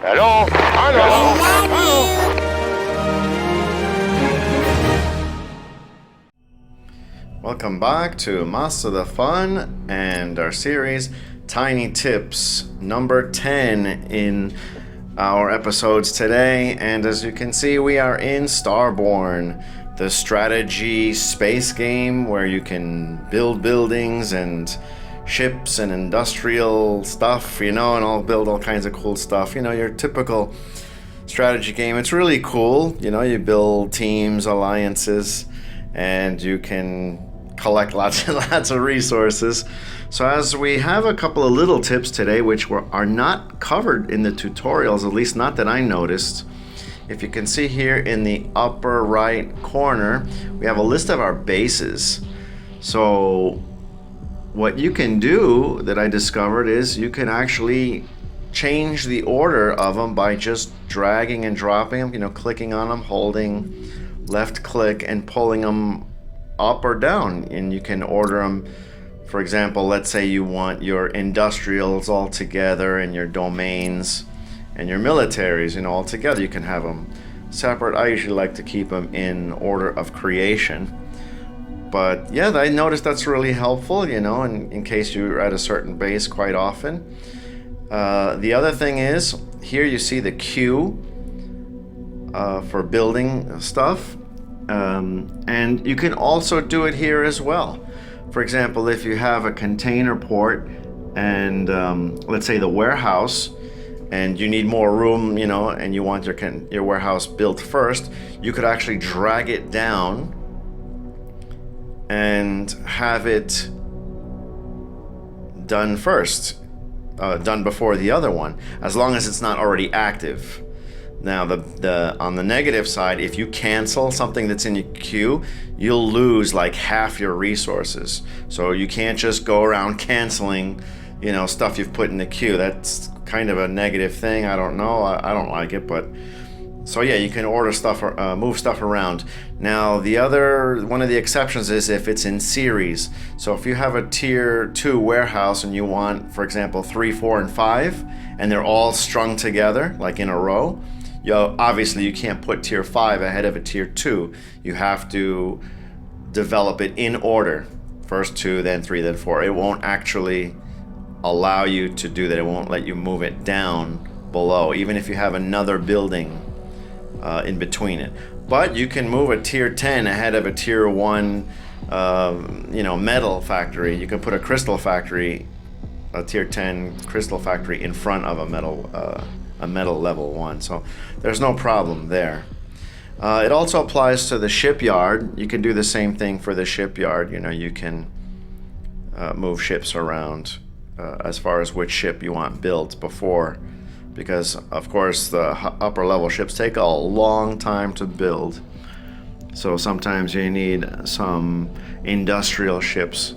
Hello? Hello? Hello? Welcome back to Master the Fun and our series Tiny Tips, number 10 in our episodes today. And as you can see, we are in Starborne, the strategy space game where you can build buildings and ships and industrial stuff, and all build all kinds of cool stuff. Your typical strategy game. It's really cool. You build teams, alliances, and you can collect lots and lots of resources. So as we have a couple of little tips today, which are not covered in the tutorials, at least not that I noticed. If you can see here in the upper right corner, we have a list of our bases. So what you can do that I discovered is you can actually change the order of them by just dragging and dropping them, clicking on them, holding left click and pulling them up or down, and you can order them. For example, let's say you want your industrials all together and your domains and your militaries, all together. You can have them separate. I usually like to keep them in order of creation. But yeah, I noticed that's really helpful, in case you're at a certain base quite often. The other thing is, here you see the queue for building stuff. And you can also do it here as well. For example, if you have a container port and let's say the warehouse, and you need more room, and you want your warehouse built first, you could actually drag it down and have it done first, done before the other one, as long as it's not already active. Now, on the negative side, if you cancel something that's in your queue, you'll lose like half your resources. So you can't just go around canceling, stuff you've put in the queue. That's kind of a negative thing. I don't know. I don't like it, but so yeah, you can order stuff or move stuff around. Now, one of the exceptions is if it's in series. So if you have a tier 2 warehouse and you want, for example, 3, 4, and 5, and they're all strung together, like in a row, obviously you can't put tier 5 ahead of a tier 2. You have to develop it in order. First 2, then 3, then 4. It won't actually allow you to do that. It won't let you move it down below, even if you have another building in between it. But you can move a tier 10 ahead of a tier 1 metal factory. You can put a crystal factory, a tier 10 crystal factory in front of a metal level 1. So there's no problem there. It also applies to the shipyard. You can do the same thing for the shipyard. You can move ships around as far as which ship you want built before, because of course the upper level ships take a long time to build. So sometimes you need some industrial ships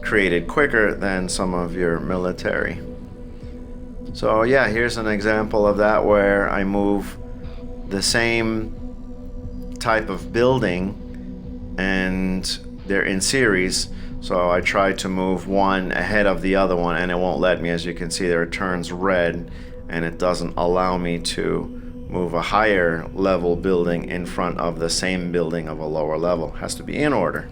created quicker than some of your military. So yeah, here's an example of that where I move the same type of building and they're in series. So I try to move one ahead of the other one and it won't let me. As you can see there, it turns red and it doesn't allow me to move a higher level building in front of the same building of a lower level. It has to be in order.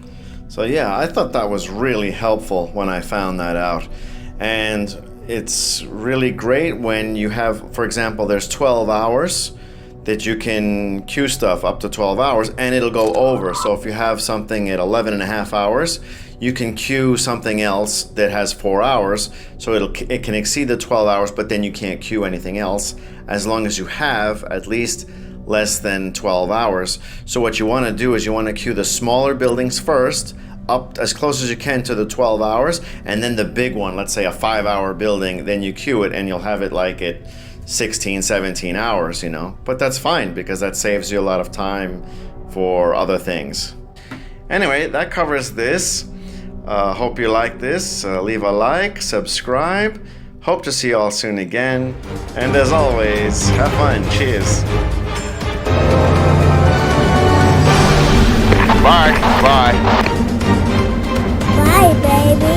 So yeah, I thought that was really helpful when I found that out. And it's really great when you have, for example, there's 12 hours that you can queue stuff up to 12 hours and it'll go over. So if you have something at 11 and a half hours, you can queue something else that has 4 hours. So it can exceed the 12 hours, but then you can't queue anything else as long as you have at least less than 12 hours. So what you want to do is you want to queue the smaller buildings first, up as close as you can to the 12 hours, and then the big one, let's say a 5-hour building, then you queue it and you'll have it like at 16, 17 hours, But that's fine because that saves you a lot of time for other things. Anyway, that covers this. Hope you like this. Leave a like, subscribe. Hope to see you all soon again. And as always, have fun. Cheers. Bye. Bye. Bye, baby.